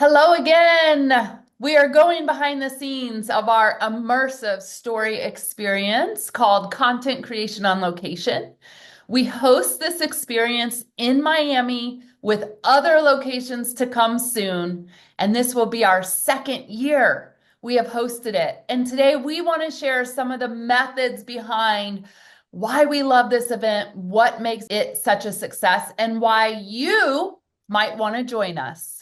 Hello again. We are going behind the scenes of our immersive story experience called Content Creation on Location. We host this experience in Miami with other locations to come soon, and this will be our second year we have hosted it. And today we want to share some of the methods behind why we love this event, what makes it such a success, and why you might want to join us.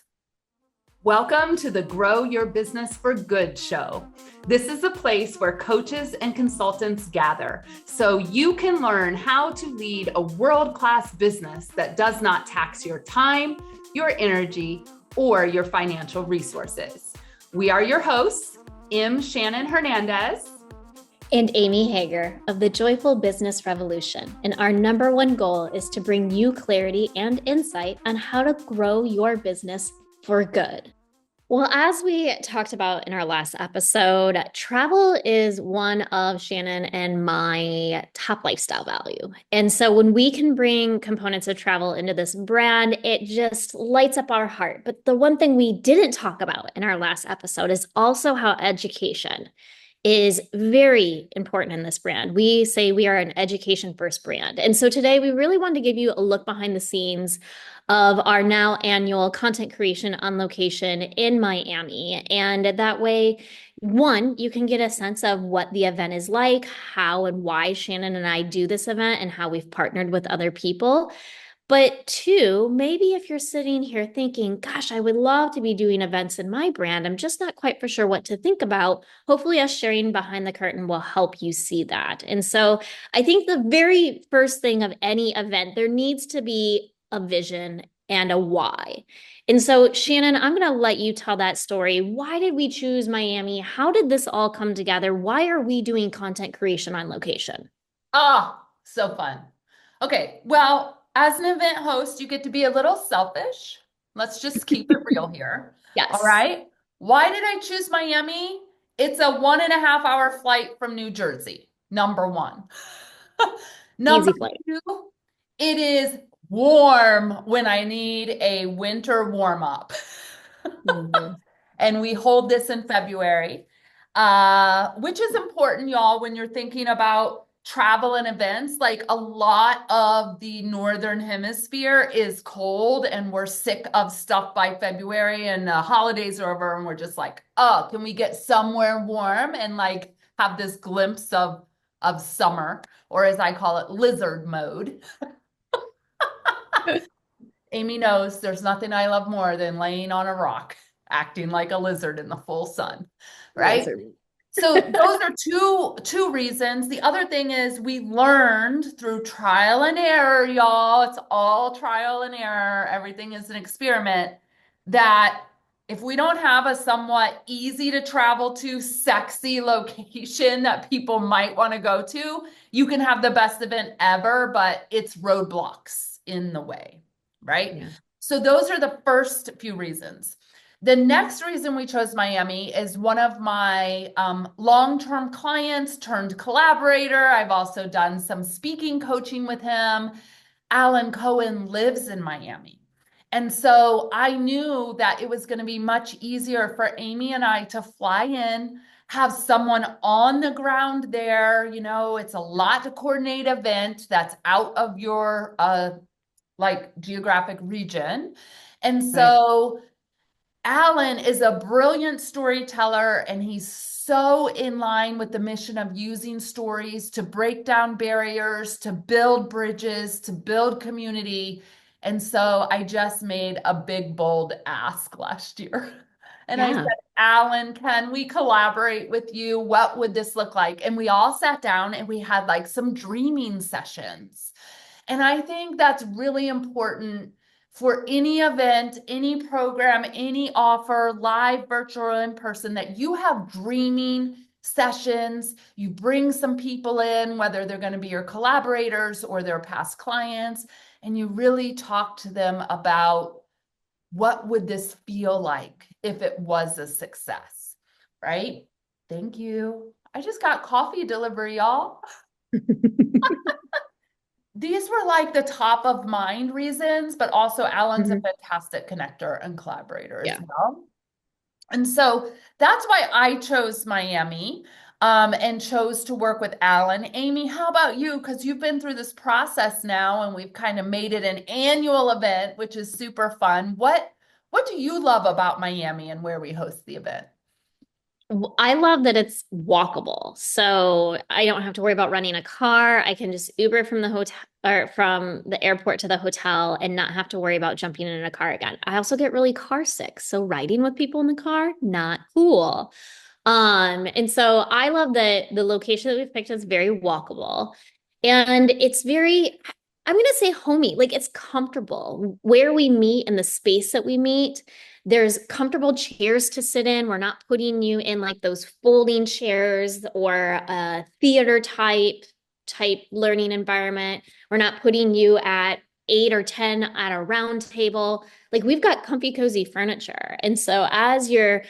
Welcome to the Grow Your Business for Good show. This is a place where coaches and consultants gather so you can learn how to lead a world-class business that does not tax your time, your energy, or your financial resources. We are your hosts, Shannon Hernandez and Amy Hager of the Joyful Business Revolution. And our number one goal is to bring you clarity and insight on how to grow your business for good. Well, as we talked about in our last episode, travel is one of Shannon and my top lifestyle value. And so when we can bring components of travel into this brand, it just lights up our heart. But the one thing we didn't talk about in our last episode is also how education is very important in this brand. We say we are an education first brand. And so today we really wanted to give you a look behind the scenes of our now annual content creation on location in Miami. And that way, one, you can get a sense of what the event is like, how and why Shannon and I do this event, and how we've partnered with other people. But two, maybe if you're sitting here thinking, gosh, I would love to be doing events in my brand, I'm just not quite for sure what to think about. Hopefully, us sharing behind the curtain will help you see that. And so I think the very first thing of any event, there needs to be a vision and a why. And so, Shannon, I'm going to let you tell that story. Why did we choose Miami? How did this all come together? Why are we doing content creation on location? So fun. Okay, well, as an event host, you get to be a little selfish. Let's just keep it real here. All Yes. right. Why did I choose Miami? It's a 1.5 hour flight from New Jersey, number one. Number Easy flight. two, it is warm when I need a winter warm up. Mhm. And we hold this in February, which is important, y'all, when you're thinking about travel and events. Like a lot of the Northern Hemisphere is cold and we're sick of stuff by February and the holidays are over and we're just like, oh, can we get somewhere warm and like have this glimpse of summer, or as I call it, lizard mode. Amy knows there's nothing I love more than laying on a rock, acting like a lizard in the full sun, right? Lizard. So those are two reasons. The other thing is we learned through trial and error, y'all. It's all trial and error. Everything is an experiment. That if we don't have a somewhat easy to travel to, sexy location that people might want to go to, you can have the best event ever, but it's roadblocks in the way, right? Yeah. So those are the first few reasons. The next reason we chose Miami is one of my long-term clients turned collaborator. I've also done some speaking coaching with him. Alan Cohen lives in Miami. And so I knew that it was going to be much easier for Amy and I to fly in, have someone on the ground there. You know, it's a lot to coordinate an event that's out of your like geographic region. And Right. so Alan is a brilliant storyteller, and he's so in line with the mission of using stories to break down barriers, to build bridges, to build community. And so I just made a big, bold ask last year. And I said, Yeah. Alan, can we collaborate with you? What would this look like? And we all sat down and we had like some dreaming sessions. And I think that's really important for any event, any program, any offer, live, virtual, in person, that you have dreaming sessions. You bring some people in, whether they're going to be your collaborators or their past clients, and you really talk to them about what would this feel like if it was a success, right? Thank you. I just got coffee delivery, y'all. these were like the top of mind reasons, but also Alan's a Mhm. fantastic connector and collaborator as Yeah. well. And so that's why I chose Miami, and chose to work with Alan. Amy, how about you? Because you've been through this process now and we've kind of made it an annual event, which is super fun. What do you love about Miami and where we host the event? I love that it's walkable. So I don't have to worry about renting a car. I can just Uber from the hotel or from the airport to the hotel and not have to worry about jumping in a car again. I also get really car sick. So riding with people in the car, not cool. And so I love that the location that we've picked is very walkable and it's very, I'm going to say homey, like it's comfortable where we meet and the space that we meet. There's comfortable chairs to sit in. We're not putting you in like those folding chairs or a theater type learning environment. We're not putting you at 8 or 10 at a round table. Like we've got comfy, cozy furniture. And so as you're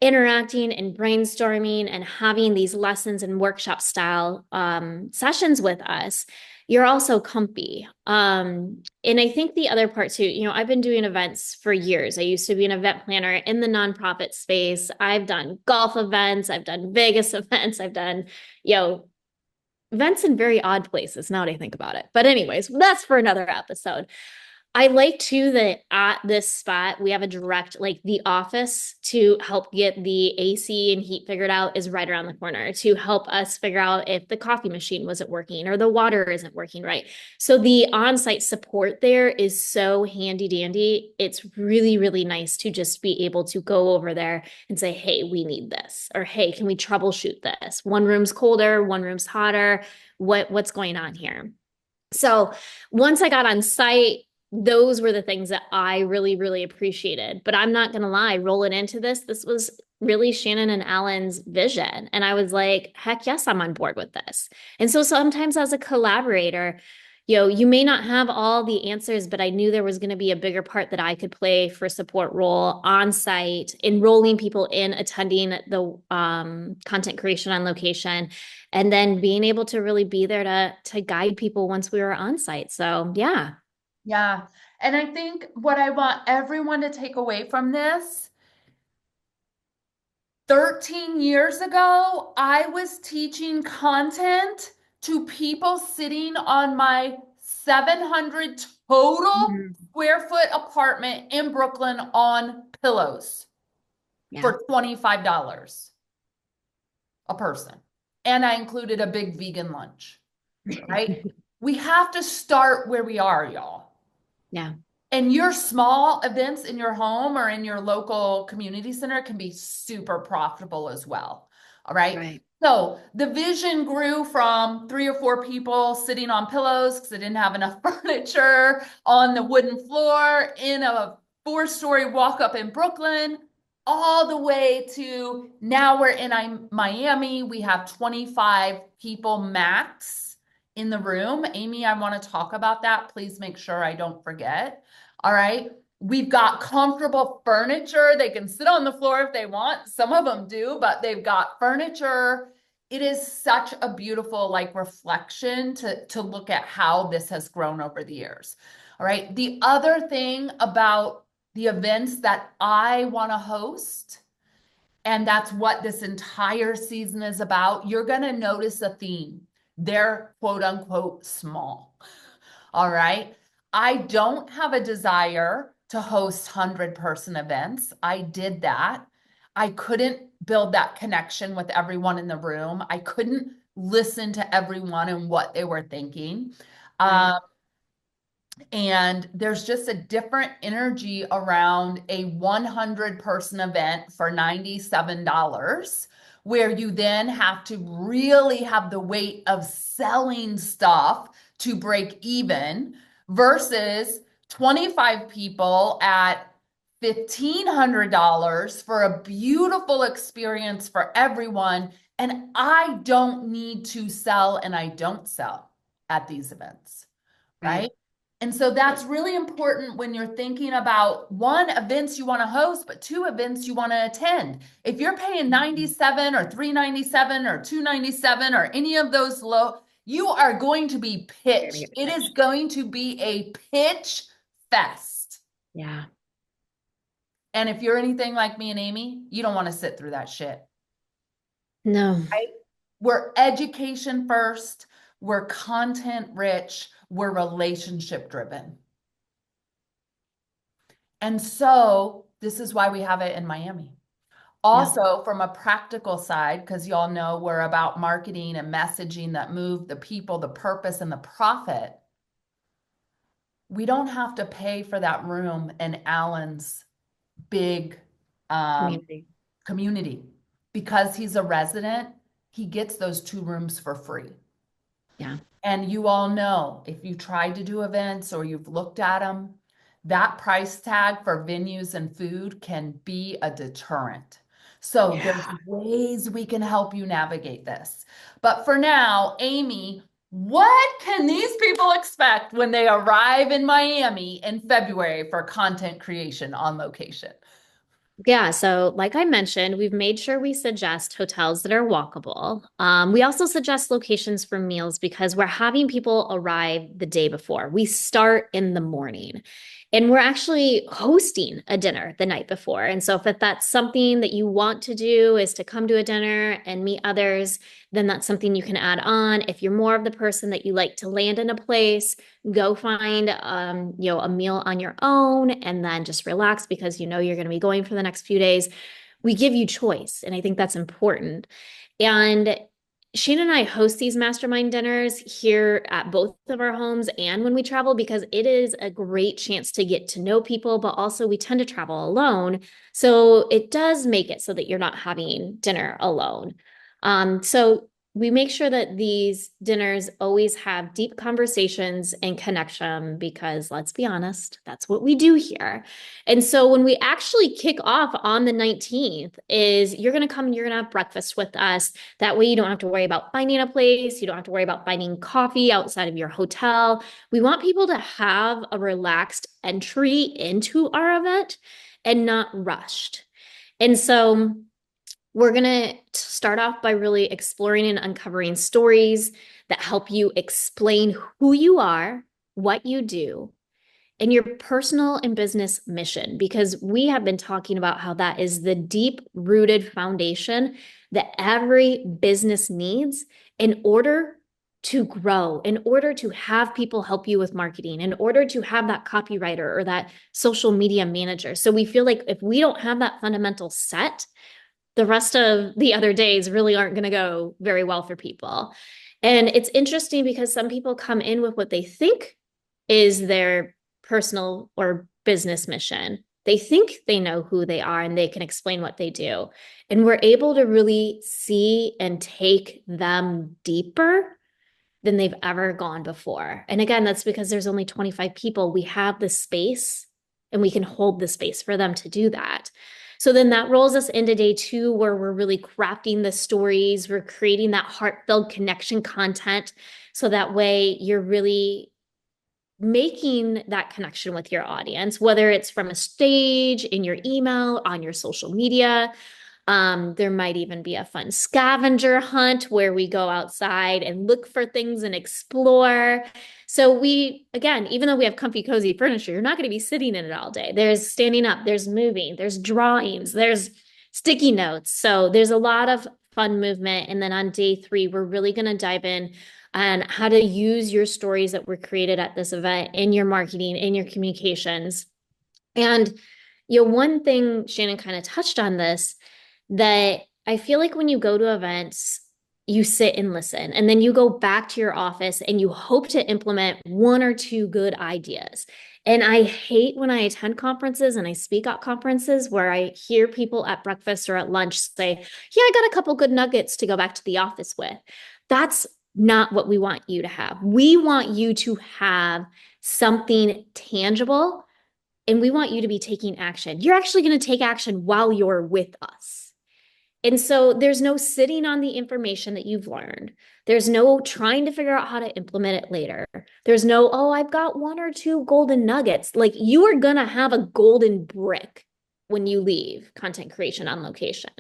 interacting and brainstorming and having these lessons and workshop style sessions with us, you're also comfy. And I think the other part too, I've been doing events for years. I used to be an event planner in the nonprofit space. I've done golf events, I've done Vegas events, I've done, you know, events in very odd places now that I think about it. But, anyways, that's for another episode. I like too that at this spot we have a direct, like the office to help get the AC and heat figured out is right around the corner to help us figure out if the coffee machine wasn't working or the water isn't working right. So the on-site support there is so handy dandy. It's really, really nice to just be able to go over there and say, hey, we need this, or hey, can we troubleshoot this? One room's colder, one room's hotter. What's going on here? So once I got on site, those were the things that I really, really appreciated. But I'm not going to lie, rolling into this was really Shannon and Alan's vision. And I was like, heck yes, I'm on board with this. And so sometimes as a collaborator, you may not have all the answers, but I knew there was going to be a bigger part that I could play for support role on site, enrolling people in attending the content creation on location, and then being able to really be there to guide people once we were on site. So yeah. Yeah. And I think what I want everyone to take away from this, 13 years ago, I was teaching content to people sitting on my 700 total Mhm. square foot apartment in Brooklyn on pillows Yeah. for $25 a person. And I included a big vegan lunch, right? We have to start where we are, y'all. Yeah. And your small events in your home or in your local community center can be super profitable as well. All right. Right. So the vision grew from 3 or 4 people sitting on pillows because they didn't have enough furniture on the wooden floor in a 4-story walk up in Brooklyn, all the way to now we're in Miami. We have 25 people max in the room. Amy, I want to talk about that. Please make sure I don't forget. All right. We've got comfortable furniture. They can sit on the floor if they want. Some of them do, but they've got furniture. It is such a beautiful like reflection to look at how this has grown over the years. All right. The other thing about the events that I want to host, and that's what this entire season is about, you're going to notice a theme. They're quote unquote small. All right. I don't have a desire to host 100-person events. I did that. I couldn't build that connection with everyone in the room. I couldn't listen to everyone and what they were thinking. Right. Um, and there's just a different energy around a 100-person event for $97, where you then have to really have the weight of selling stuff to break even versus 25 people at $1,500 for a beautiful experience for everyone. And I don't need to sell, and I don't sell at these events, right? Right. And so that's really important when you're thinking about one, events you want to host, but two, events you want to attend. If you're paying 97 or 397 or 297 or any of those low, You are going to be You're gonna pitched. get It is pitched. going to be a pitch fest. Yeah. And if you're anything like me and Amy, you don't want to sit through that shit. No. Right? We're education first, we're content rich, we're relationship driven. And so this is why we have it in Miami. Yeah. Also, from a practical side, because y'all know we're about marketing and messaging that move the people, the purpose, and the profit, we don't have to pay for that room in Allen's big um, Community. community. Because he's a resident, he gets those 2 rooms for free. Yeah. And you all know if you tried to do events or you've looked at them, that price tag for venues and food can be a deterrent. So there's Yeah. ways we can help you navigate this. But for now, Amy, what can these people expect when they arrive in Miami in February for content creation on location? Yeah, so like I mentioned, we've made sure we suggest hotels that are walkable. We also suggest locations for meals because we're having people arrive the day before. We start in the morning and we're actually hosting a dinner the night before. And so if that's something that you want to do is to come to a dinner and meet others, then that's something you can add on. If you're more of the person that you like to land in a place, go find a meal on your own and then just relax because you know you're going to be going for the next few days. We give you choice, and I think that's important. And Shane and I host these mastermind dinners here at both of our homes and when we travel because it is a great chance to get to know people, but also we tend to travel alone. So it does make it so that you're not having dinner alone. So we make sure that these dinners always have deep conversations and connection because let's be honest, that's what we do here. And so when we actually kick off on the 19th is you're going to come and you're going to have breakfast with us. That way you don't have to worry about finding a place, you don't have to worry about finding coffee outside of your hotel. We want people to have a relaxed entry into our event and not rushed. And so we're going to start off by really exploring and uncovering stories that help you explain who you are, what you do, and your personal and business mission, because we have been talking about how that is the deep rooted foundation that every business needs in order to grow, in order to have people help you with marketing, in order to have that copywriter or that social media manager. So we feel like if we don't have that fundamental set, the rest of the other days really aren't going to go very well for people. And it's interesting because some people come in with what they think is their personal or business mission. They think they know who they are and they can explain what they do. And we're able to really see and take them deeper than they've ever gone before. And again, that's because there's only 25 people. We have the space and we can hold the space for them to do that. So then that rolls us into day 2 where we're really crafting the stories, we're creating that heartfelt connection content. So that way you're really making that connection with your audience, whether it's from a stage, in your email, on your social media. There might even be a fun scavenger hunt where we go outside and look for things and explore. So we, again, even though we have comfy, cozy furniture, you're not going to be sitting in it all day. There's standing up, there's moving, there's drawings, there's sticky notes. So there's a lot of fun movement. And then on day 3, we're really going to dive in on how to use your stories that were created at this event in your marketing, in your communications. And one thing Shannon kind of touched on this that I feel like when you go to events, you sit and listen, and then you go back to your office and you hope to implement 1 or 2 good ideas. And I hate when I attend conferences and I speak at conferences where I hear people at breakfast or at lunch say, yeah, I got a couple good nuggets to go back to the office with. That's not what we want you to have. We want you to have something tangible and we want you to be taking action. You're actually going to take action while you're with us. And so there's no sitting on the information that you've learned. There's no trying to figure out how to implement it later. There's no, oh, I've got 1 or 2 golden nuggets. Like you are going to have a golden brick when you leave content creation on location.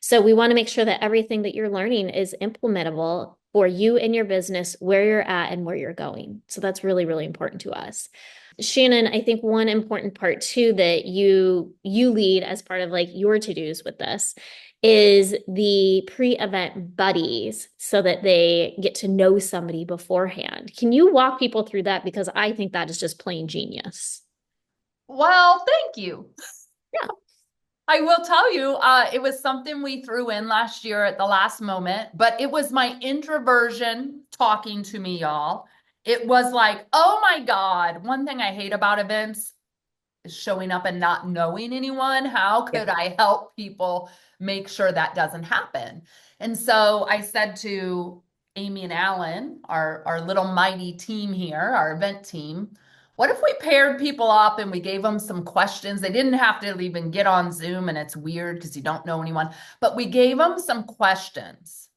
So we want to make sure that everything that you're learning is implementable for you and your business, where you're at and where you're going. So that's really, really important to us. Shannon, I think one important part too that you lead as part of like your to-dos with this is the pre-event buddies so that they get to know somebody beforehand. Can you walk people through that? Because I think that is just plain genius. Well, thank you. Yeah. I will tell you, it was something we threw in last year at the last moment, but it was my introversion talking to me, y'all. It was like, oh my God, one thing I hate about events is showing up and not knowing anyone. How Yeah. could I help people make sure that doesn't happen? And so I said to Amy and Alan, our little mighty team here, our event team, what if we paired people up and we gave them some questions? They didn't have to even get on Zoom, and it's weird because you don't know anyone, but we gave them some questions,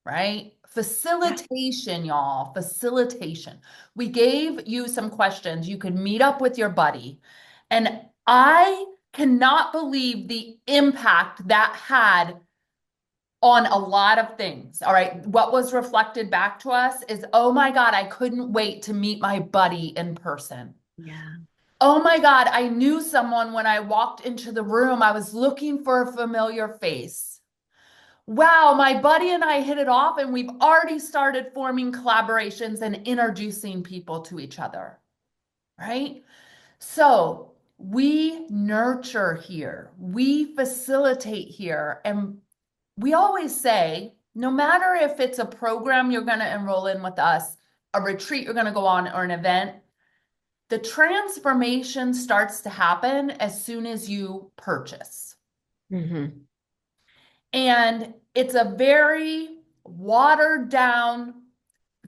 right? Yeah. Facilitation, y'all, facilitation. We gave you some questions. You could meet up with your buddy. And I cannot believe the impact that had on a lot of things. All right. What was reflected back to us is, oh my God, I couldn't wait to meet my buddy in person. Yeah. Oh my God, I knew someone when I walked into the room. I was looking for a familiar face. Wow, my buddy and I hit it off, and we've already started forming collaborations and introducing people to each other, right? So we nurture here, we facilitate here, and we always say, no matter if it's a program you're going to enroll in with us, a retreat you're going to go on, or an event, the transformation starts to happen as soon as you purchase. Mm-hmm. And it's a very watered down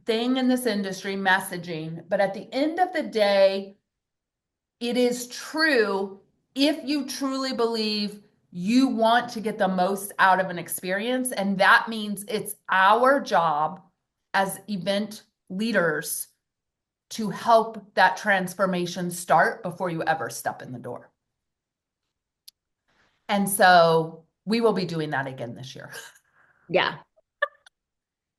thing in this industry, messaging. But at the end of the day, it is true if you truly believe you want to get the most out of an experience. And that means it's our job as event leaders to help that transformation start before you ever step in the door. And so we will be doing that again this year. Yeah.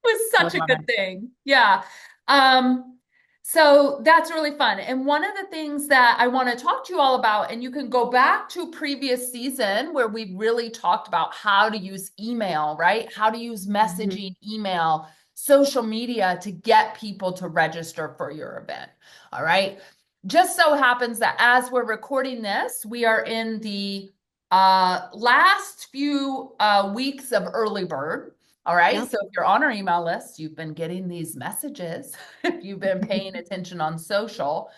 Was I such a love good it. thing. Yeah. Um, so that's really fun. And one of the things that I want to talk to you all about, and you can go back to previous season where we really talked about how to use email, right? How to use Mhm. messaging, email, social media to get people to register for your event. All right. Just so happens that as we're recording this, we are in the last few weeks of early bird. All right. Yep. So if you're on our email list, you've been getting these messages, if you've been paying attention on social.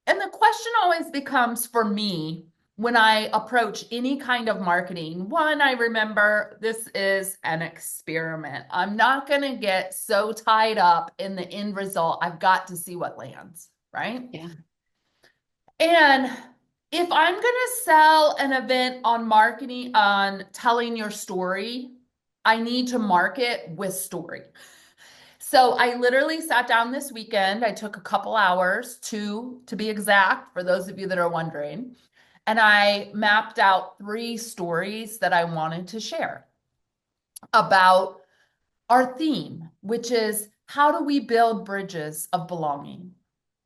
And the question always becomes for me when I approach any kind of marketing, one, I remember this is an experiment. I'm not going to get so tied up in the end result. I've got to see what lands, right? Yeah. And if I'm going to sell an event on marketing, on telling your story, I need to market with story. So I literally sat down this weekend. I took a couple hours, two to be exact, for those of you that are wondering. And I mapped out three stories that I wanted to share about our theme, which is how do we build bridges of belonging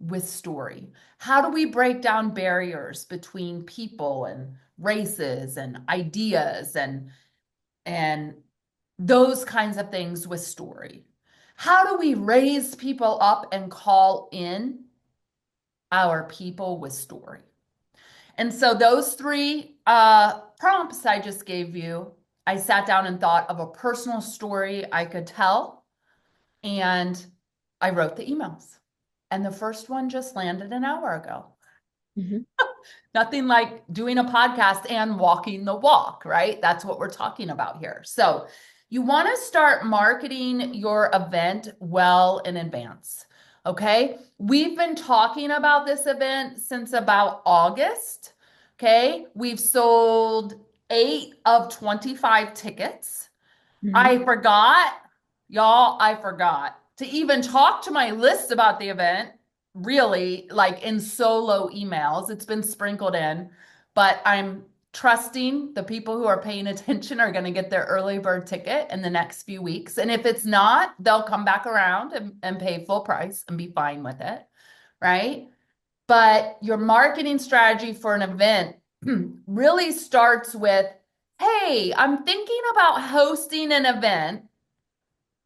with story? How do we break down barriers between people and races and ideas and those kinds of things with story? How do we raise people up and call in our people with story? And so those three prompts I just gave you, I sat down and thought of a personal story I could tell, and I wrote the emails. And the first one just landed an hour ago. Mhm. Nothing like doing a podcast and walking the walk, right? That's what we're talking about here. So you want to start marketing your event well in advance. Okay. We've been talking about this event since about August. Okay. We've sold 8 of 25 tickets. I Mhm. forgot, y'all, I forgot to even talk to my list about the event, really, like in solo emails. It's been sprinkled in, but I'm trusting the people who are paying attention are going to get their early bird ticket in the next few weeks. And if it's not, they'll come back around and pay full price and be fine with it, right? But your marketing strategy for an event really starts with, hey, I'm thinking about hosting an event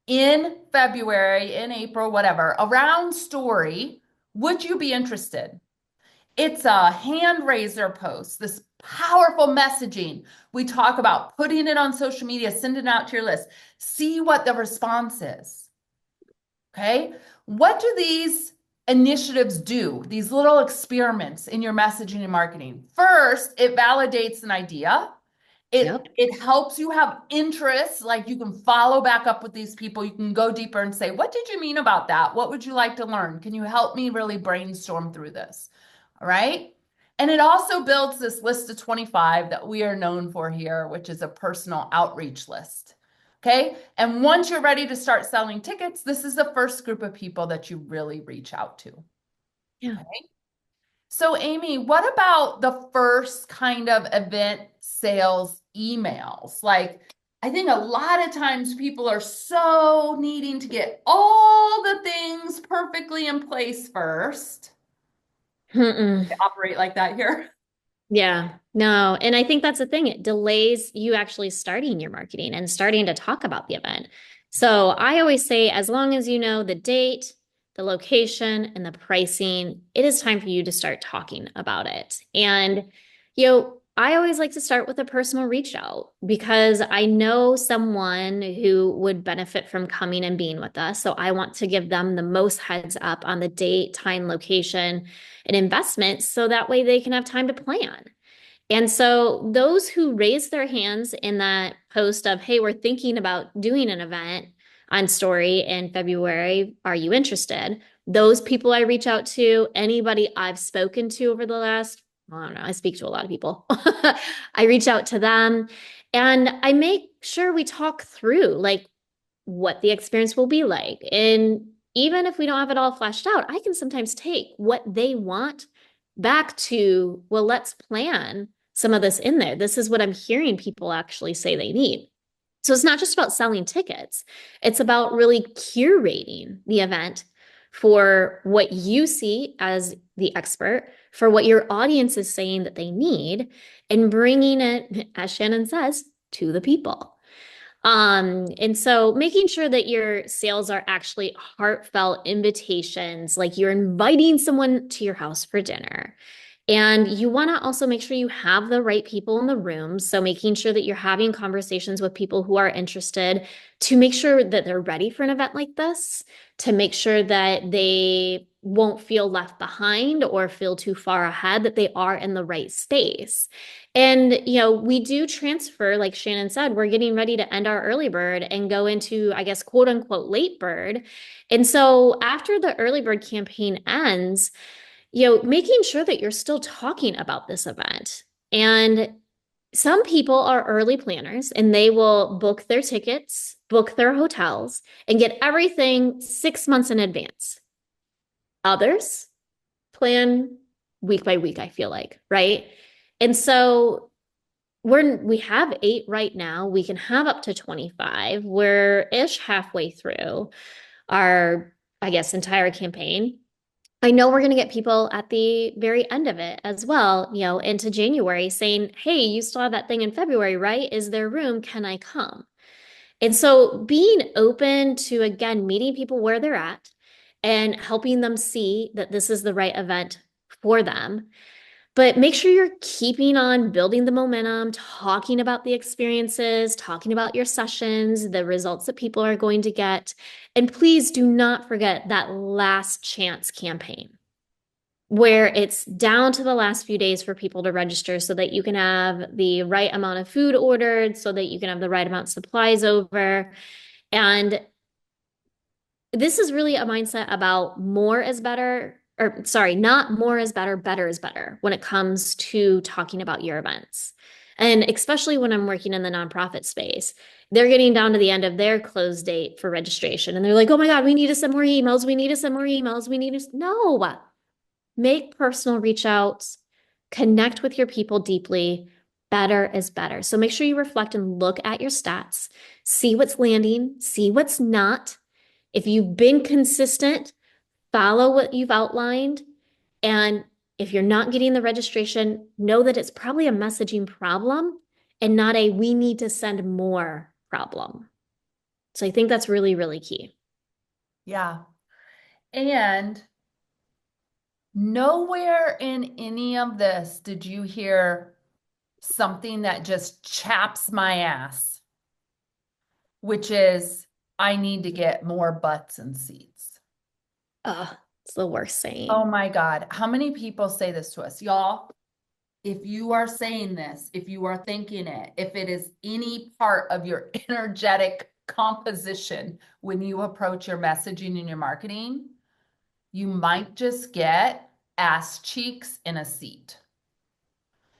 in February, in April, whatever, around story. Would you be interested? It's a hand raiser post, this powerful messaging. We talk about putting it on social media, send it out to your list, see what the response is. Okay. What do these initiatives do? These little experiments in your messaging and marketing. First, it validates an idea. Yep. It helps you have interest, like you can follow back up with these people. You can go deeper and say, what did you mean about that? What would you like to learn? Can you help me really brainstorm through this? All right. And it also builds this list of 25 that we are known for here, which is a personal outreach list. Okay. And once you're ready to start selling tickets, this is the first group of people that you really reach out to. Yeah. Okay. So, Amy, what about the first kind of event sales emails? Like, I think a lot of times people are so needing to get all the things perfectly in place first. Mm-mm. They operate like that here. Yeah, no. And I think that's the thing. It delays you actually starting your marketing and starting to talk about the event. So I always say, as long as you know the date, the location, and the pricing, it is time for you to start talking about it. And, I always like to start with a personal reach out because I know someone who would benefit from coming and being with us. So I want to give them the most heads up on the date, time, location, and investment so that way they can have time to plan. And so those who raise their hands in that post of, hey, we're thinking about doing an event on story in February. Are you interested? Those people I reach out to, anybody I've spoken to over the last, I don't know, I speak to a lot of people. I reach out to them and I make sure we talk through like what the experience will be like. And even if we don't have it all fleshed out, I can sometimes take what they want back to, well, let's plan some of this in there. This is what I'm hearing people actually say they need. So it's not just about selling tickets, it's about really curating the event for what you see as the expert, for what your audience is saying that they need, and bringing it, as Shannon says, to the people. And so making sure that your sales are actually heartfelt invitations, like you're inviting someone to your house for dinner. And you want to also make sure you have the right people in the room. So making sure that you're having conversations with people who are interested to make sure that they're ready for an event like this, to make sure that they won't feel left behind or feel too far ahead, that they are in the right space. And, we do transfer, like Shannon said, we're getting ready to end our early bird and go into, I guess, quote unquote, late bird. And so after the early bird campaign ends, making sure that you're still talking about this event. And some people are early planners and they will book their tickets, book their hotels, and get everything 6 months in advance. Others plan week by week, I feel like, right? And so we have 8 right now. We can have up to 25. We're ish halfway through our, I guess, entire campaign. I know we're going to get people at the very end of it as well, into January saying, hey, you still have that thing in February, right? Is there room? Can I come? And so being open to, again, meeting people where they're at and helping them see that this is the right event for them. But make sure you're keeping on building the momentum, talking about the experiences, talking about your sessions, the results that people are going to get. And please do not forget that last chance campaign where it's down to the last few days for people to register so that you can have the right amount of food ordered, so that you can have the right amount of supplies over. And this is really a mindset about more is better, or sorry, not more is better is better when it comes to talking about your events. And especially when I'm working in the nonprofit space, they're getting down to the end of their close date for registration. And they're like, oh my God, we need to send more emails. We need to send more emails. We need to, no, make personal reach outs, connect with your people deeply, better is better. So make sure you reflect and look at your stats, see what's landing, see what's not. If you've been consistent, follow what you've outlined. And if you're not getting the registration, know that it's probably a messaging problem and not a we need to send more problem. So I think that's really, really key. Yeah. And nowhere in any of this did you hear something that just chaps my ass, which is I need to get more butts and seats. Oh, it's the worst Oh saying. my God. How many people say this to us? Y'all, if you are saying this, if you are thinking it, if it is any part of your energetic composition when you approach your messaging and your marketing, you might just get ass cheeks in a seat,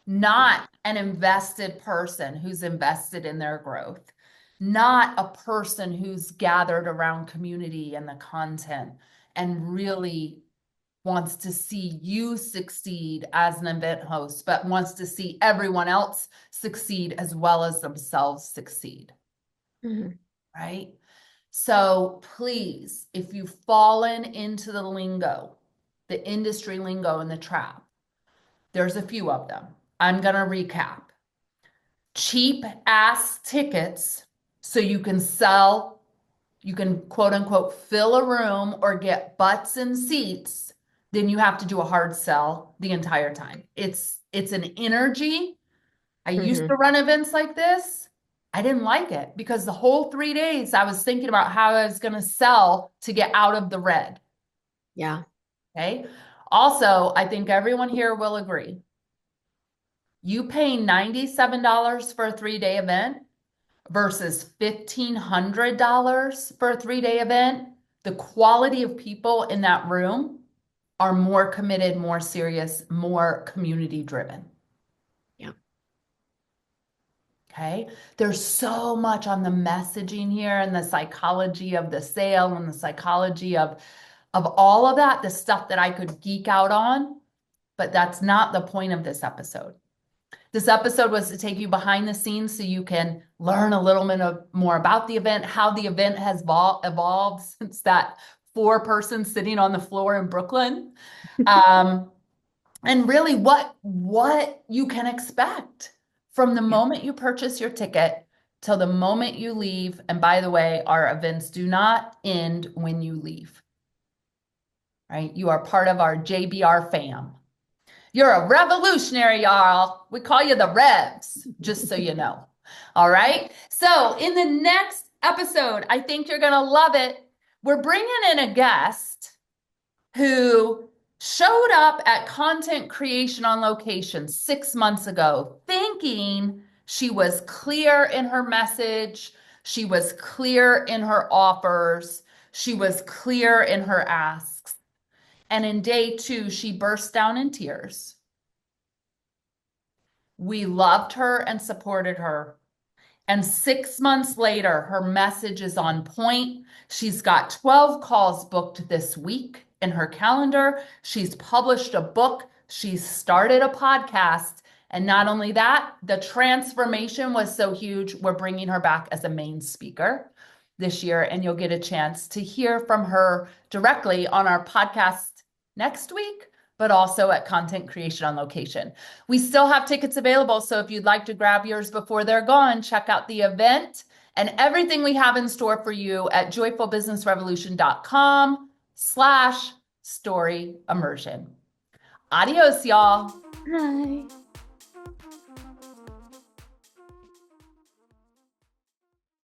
Yeah. not an invested person who's invested in their growth, not a person who's gathered around community and the content and really wants to see you succeed as an event host, but wants to see everyone else succeed as well as themselves succeed, Mhm. right? So please, if you've fallen into the lingo, the industry lingo and the trap, there's a few of them. I'm going to recap. Cheap ass tickets so you can sell, you can quote unquote fill a room or get butts and seats, then you have to do a hard sell the entire time. It's an energy. I used to Mhm. run events like this. I didn't like it because the whole 3 days I was thinking about how I was going to sell to get out of the red. Yeah. Okay. Also, I think everyone here will agree. You paying $97 for a 3-day event versus $1,500 for a 3-day event, the quality of people in that room are more committed, more serious, more community driven. Yeah. Okay. There's so much on the messaging here and the psychology of the sale and the psychology of all of that, the stuff that I could geek out on, but that's not the point of this episode. This episode was to take you behind the scenes so you can learn a little bit more about the event, how the event has evolved since that 4 person sitting on the floor in Brooklyn, um, and really what you can expect from the Yeah. moment you purchase your ticket till the moment you leave. And by the way, our events do not end when you leave, right? You are part of our JBR fam. You're a revolutionary, y'all. We call you the Revs, just so you know. All right. So, in the next episode, I think you're going to love it. We're bringing in a guest who showed up at content creation on location 6 months ago, thinking she was clear in her message, she was clear in her offers, she was clear in her asks. And in day 2, she burst down in tears. We loved her and supported her. And 6 months later, her message is on point. She's got 12 calls booked this week in her calendar. She's published a book. She's started a podcast. And not only that, the transformation was so huge, we're bringing her back as a main speaker this year. And you'll get a chance to hear from her directly on our podcast next week, but also at Content Creation on Location. We still have tickets available, so if you'd like to grab yours before they're gone, check out the event and everything we have in store for you at joyfulbusinessrevolution.com/story immersion. Adios, y'all. Hi.